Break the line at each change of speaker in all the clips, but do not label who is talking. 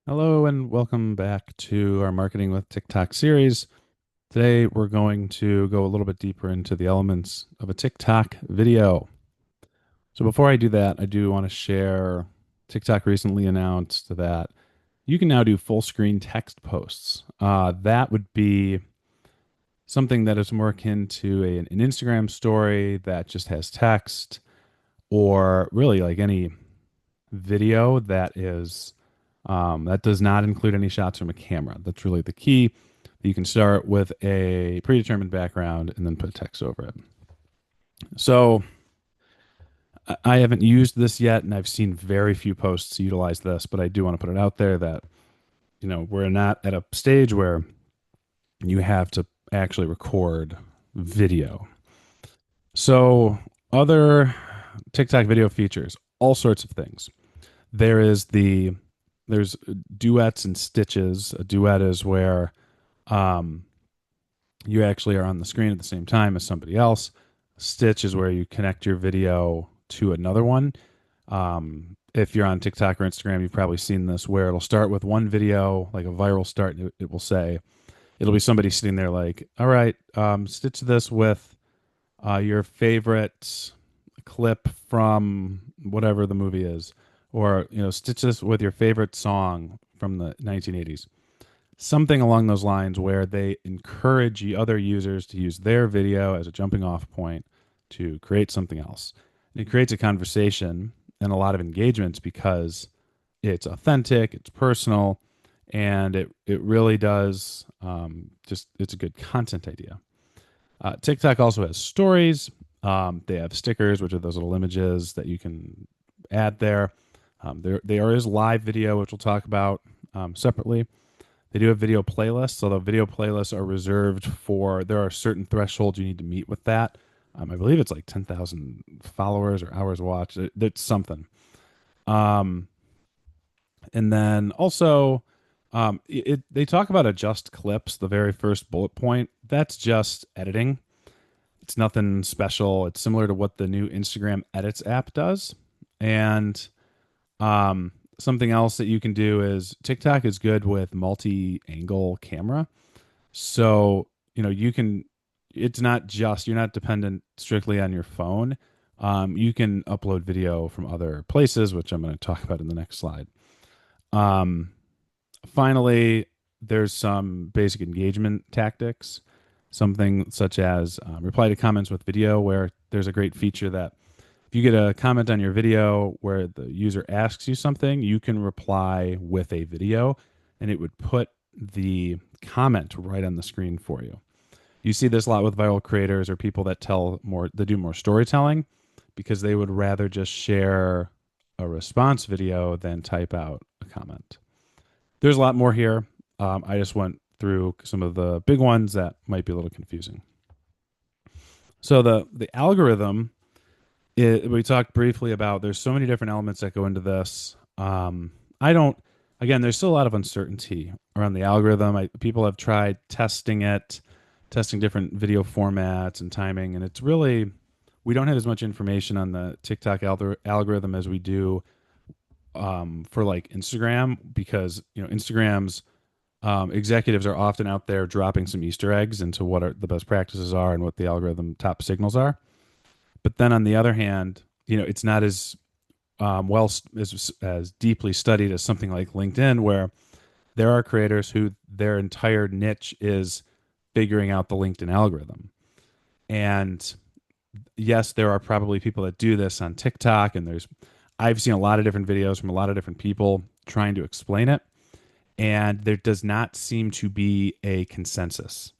Hello and welcome back to our Marketing with TikTok series. Today we're going to go a little bit deeper into the elements of a TikTok video. So before I do that, I do want to share TikTok recently announced that you can now do full screen text posts. That would be something that is more akin to an Instagram story that just has text, or really like any video that does not include any shots from a camera. That's really the key. You can start with a predetermined background and then put text over it. So I haven't used this yet, and I've seen very few posts utilize this, but I do want to put it out there that we're not at a stage where you have to actually record video. So other TikTok video features, all sorts of things. There is there's duets and stitches. A duet is where um, you actually are on the screen at the same time as somebody else. Stitch is where you connect your video to another one. If you're on TikTok or Instagram, you've probably seen this where it'll start with one video, like a viral start. And it will say, it'll be somebody sitting there like, all right, stitch this with your favorite clip from whatever the movie is, or stitch this with your favorite song from the 1980s, something along those lines, where they encourage other users to use their video as a jumping off point to create something else. And it creates a conversation and a lot of engagements because it's authentic, it's personal, and it really does just it's a good content idea. TikTok also has stories. They have stickers, which are those little images that you can add there. There is live video, which we'll talk about separately. They do have video playlists, although video playlists are reserved for, there are certain thresholds you need to meet with that. I believe it's like 10,000 followers or hours watched. That's something. Um, and then also, they talk about adjust clips, the very first bullet point. That's just editing. It's nothing special. It's similar to what the new Instagram Edits app does. And something else that you can do is TikTok is good with multi-angle camera. So, you can, it's not just, you're not dependent strictly on your phone. You can upload video from other places, which I'm going to talk about in the next slide. Um, Finally, there's some basic engagement tactics, something such as reply to comments with video, where there's a great feature that if you get a comment on your video where the user asks you something, you can reply with a video and it would put the comment right on the screen for you. You see this a lot with viral creators or people that do more storytelling, because they would rather just share a response video than type out a comment. There's a lot more here. I just went through some of the big ones that might be a little confusing. So the algorithm, we talked briefly about. There's so many different elements that go into this. I don't. Again, there's still a lot of uncertainty around the algorithm. People have tried testing it, testing different video formats and timing, and it's really, we don't have as much information on the TikTok algorithm as we do for like Instagram, because Instagram's executives are often out there dropping some Easter eggs into what are the best practices are and what the algorithm top signals are. But then on the other hand, it's not as as deeply studied as something like LinkedIn, where there are creators who their entire niche is figuring out the LinkedIn algorithm. And yes, there are probably people that do this on TikTok, and I've seen a lot of different videos from a lot of different people trying to explain it, and there does not seem to be a consensus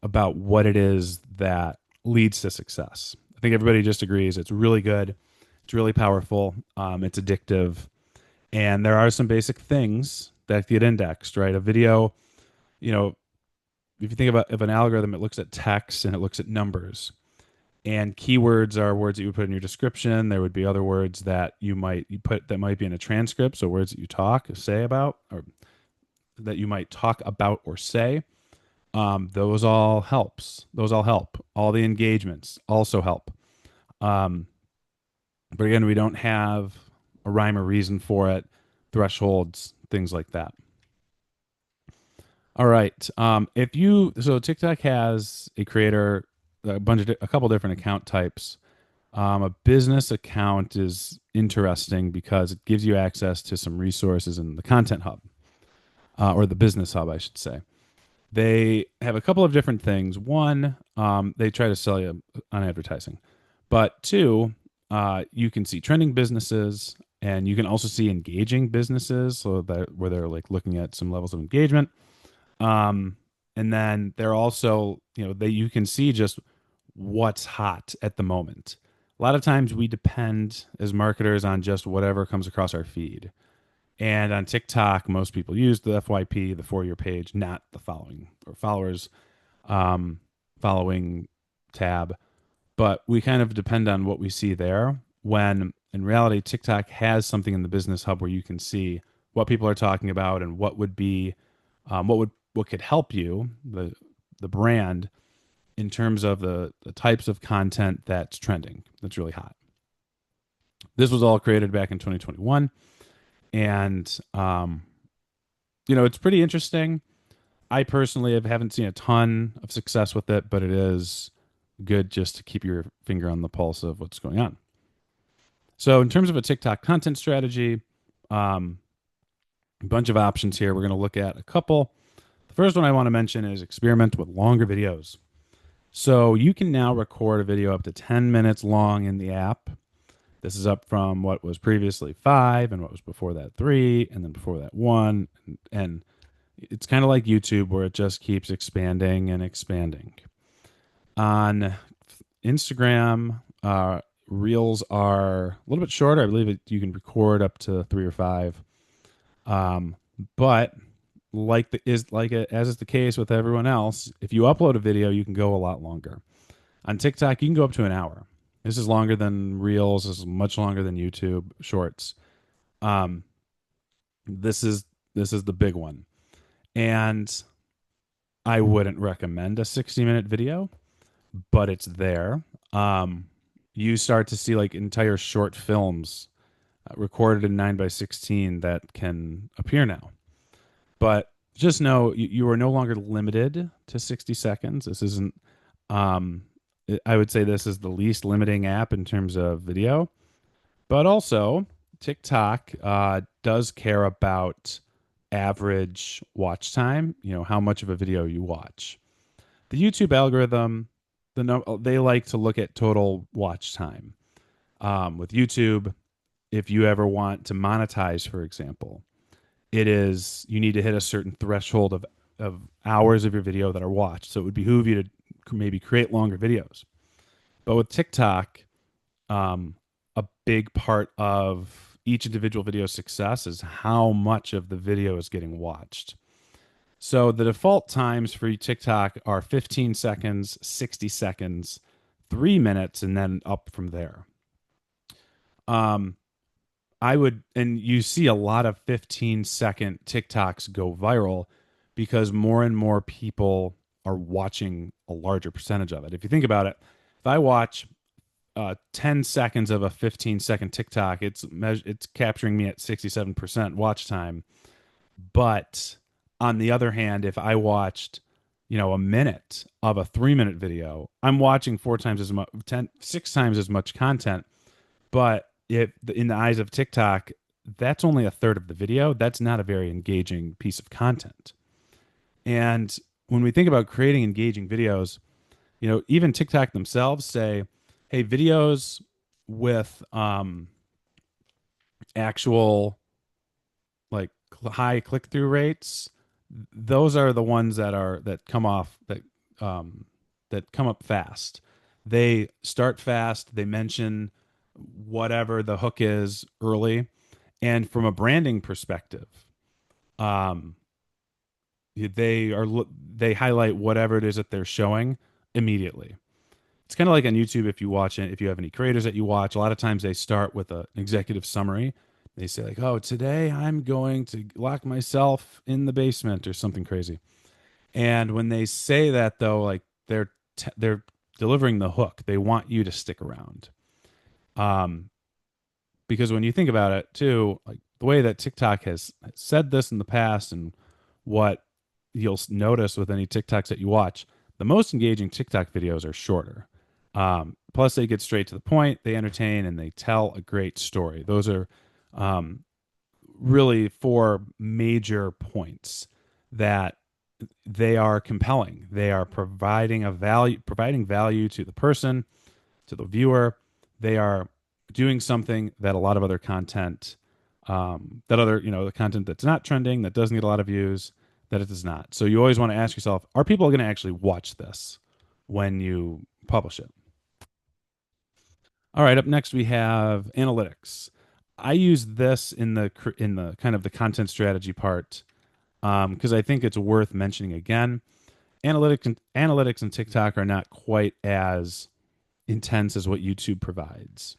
about what it is that leads to success. I think everybody just agrees it's really good, it's really powerful, it's addictive, and there are some basic things that get indexed, right? A video, you know, if you think about, if an algorithm, it looks at text and it looks at numbers, and keywords are words that you would put in your description. There would be other words that you put that might be in a transcript, so words that you talk, say about, or that you might talk about or say. Those all helps. Those all help. All the engagements also help. Um, but again, we don't have a rhyme or reason for it, thresholds, things like that. All right. So TikTok has a creator, a couple different account types. A business account is interesting because it gives you access to some resources in the Content Hub, or the Business Hub, I should say. They have a couple of different things. One, they try to sell you on advertising, but two, you can see trending businesses, and you can also see engaging businesses, so that where they're like looking at some levels of engagement. Um, and then they're also, they you can see just what's hot at the moment. A lot of times we depend as marketers on just whatever comes across our feed. And on TikTok, most people use the FYP, the for your page, not the following or followers, um, following tab. But we kind of depend on what we see there. When in reality, TikTok has something in the business hub where you can see what people are talking about and what would be, what could help you, the brand, in terms of the types of content that's trending, that's really hot. This was all created back in 2021, and it's pretty interesting. I personally haven't seen a ton of success with it, but it is good just to keep your finger on the pulse of what's going on. So, in terms of a TikTok content strategy, um, a bunch of options here. We're going to look at a couple. The first one I want to mention is experiment with longer videos. So, you can now record a video up to 10 minutes long in the app. This is up from what was previously 5, and what was before that 3, and then before that 1. And it's kind of like YouTube, where it just keeps expanding and expanding. On Instagram, reels are a little bit shorter. I believe you can record up to 3 or 5. But as is the case with everyone else, if you upload a video, you can go a lot longer. On TikTok, you can go up to an hour. This is longer than Reels. This is much longer than YouTube Shorts. Um, this is the big one, and I wouldn't recommend a 60-minute video, but it's there. You start to see like entire short films recorded in 9:16 that can appear now. But just know you are no longer limited to 60 seconds. This isn't, um, I would say this is the least limiting app in terms of video. But also, TikTok does care about average watch time, how much of a video you watch. The YouTube algorithm, they like to look at total watch time. With YouTube, if you ever want to monetize, for example, you need to hit a certain threshold of hours of your video that are watched. So it would behoove you to maybe create longer videos. But with TikTok, a big part of each individual video's success is how much of the video is getting watched. So the default times for TikTok are 15 seconds, 60 seconds, 3 minutes, and then up from there. And you see a lot of 15-second TikToks go viral because more and more people are watching a larger percentage of it. If you think about it, if I watch 10 seconds of a 15-second TikTok, it's capturing me at 67% watch time. But on the other hand, if I watched, a minute of a 3-minute video, I'm watching 6 times as much content. But if in the eyes of TikTok, that's only a third of the video. That's not a very engaging piece of content. And when we think about creating engaging videos, even TikTok themselves say, hey, videos with actual like high click through rates, those are the ones that come off that come up fast. They start fast. They mention whatever the hook is early, and from a branding perspective, um, they highlight whatever it is that they're showing immediately. It's kind of like on YouTube. If you watch it, if you have any creators that you watch, a lot of times they start with an executive summary. They say like, "Oh, today I'm going to lock myself in the basement" or something crazy. And when they say that, though, like they're delivering the hook. They want you to stick around. Um, because when you think about it, too, like the way that TikTok has said this in the past, and what you'll notice with any TikToks that you watch, the most engaging TikTok videos are shorter. Plus, they get straight to the point, they entertain, and they tell a great story. Those are um, really four major points that they are compelling. They are providing value to the person, to the viewer. They are doing something that a lot of other content, the content that's not trending, that doesn't get a lot of views, that it does not. So you always want to ask yourself, are people going to actually watch this when you publish it? All right, up next we have analytics. I use this in the kind of the content strategy part because I think it's worth mentioning again. Analytics and TikTok are not quite as intense as what YouTube provides.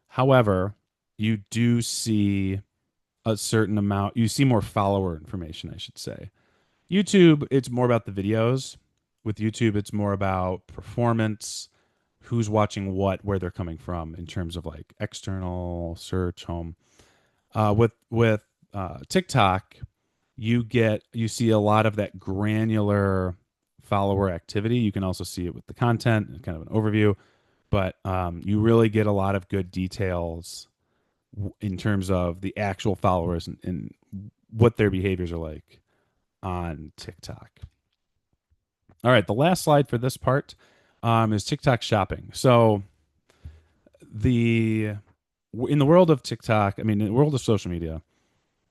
However, you do see a certain amount, you see more follower information, I should say. YouTube, it's more about the videos. With YouTube, it's more about performance, who's watching what, where they're coming from in terms of like external search, home. With TikTok, you see a lot of that granular follower activity. You can also see it with the content and kind of an overview, but you really get a lot of good details in terms of the actual followers and what their behaviors are like on TikTok. All right, the last slide for this part is TikTok shopping. So the in the world of TikTok, I mean, in the world of social media,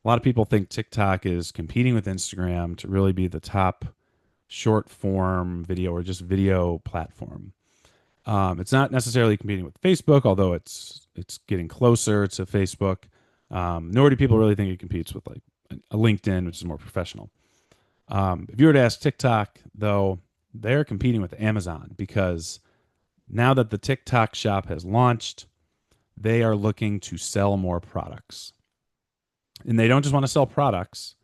a lot of people think TikTok is competing with Instagram to really be the top short form video or just video platform. It's not necessarily competing with Facebook, although it's getting closer to Facebook. Nor do people really think it competes with like a LinkedIn, which is more professional. If you were to ask TikTok, though, they're competing with Amazon because now that the TikTok shop has launched, they are looking to sell more products. And they don't just want to sell products,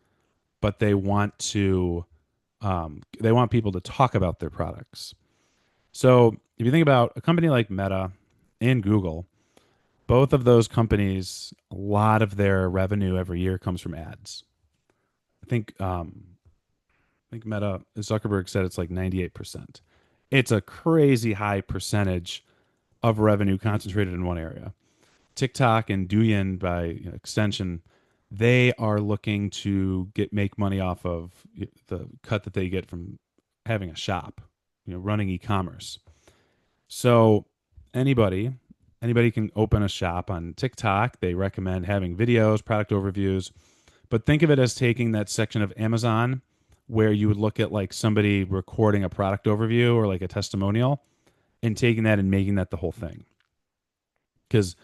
but they want people to talk about their products. So if you think about a company like Meta and Google, both of those companies, a lot of their revenue every year comes from ads. I think Meta Zuckerberg said it's like 98%. It's a crazy high percentage of revenue concentrated in one area. TikTok and Douyin, by extension, they are looking to make money off of the cut that they get from having a shop, running e-commerce. So anybody can open a shop on TikTok. They recommend having videos, product overviews, but think of it as taking that section of Amazon where you would look at like somebody recording a product overview or like a testimonial and taking that and making that the whole thing. Because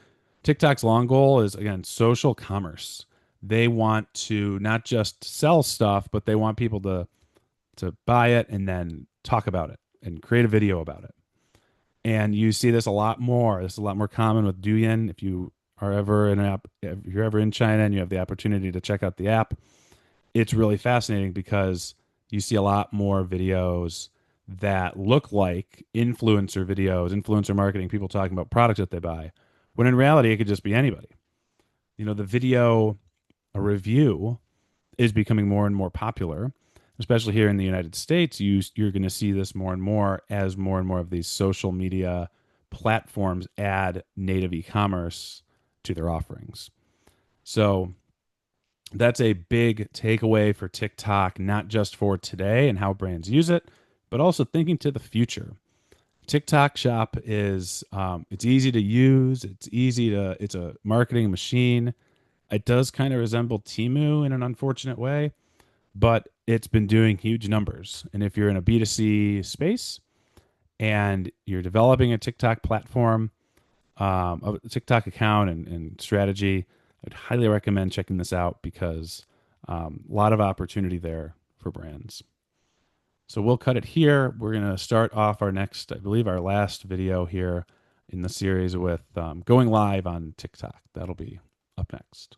TikTok's long goal is, again, social commerce. They want to not just sell stuff, but they want people to buy it and then talk about it and create a video about it. And you see this a lot more. This is a lot more common with Douyin. If you are ever if you're ever in China and you have the opportunity to check out the app, it's really fascinating because you see a lot more videos that look like influencer videos, influencer marketing, people talking about products that they buy, when in reality, it could just be anybody. The video, a review is becoming more and more popular, especially here in the United States. You're going to see this more and more as more and more of these social media platforms add native e-commerce to their offerings. So that's a big takeaway for TikTok, not just for today and how brands use it, but also thinking to the future. TikTok Shop is it's easy to use. It's a marketing machine. It does kind of resemble Temu in an unfortunate way, but it's been doing huge numbers. And if you're in a B2C space and you're developing a TikTok platform, a TikTok account and strategy, I'd highly recommend checking this out because a lot of opportunity there for brands. So we'll cut it here. We're going to start off our next, I believe, our last video here in the series with going live on TikTok. That'll be up next.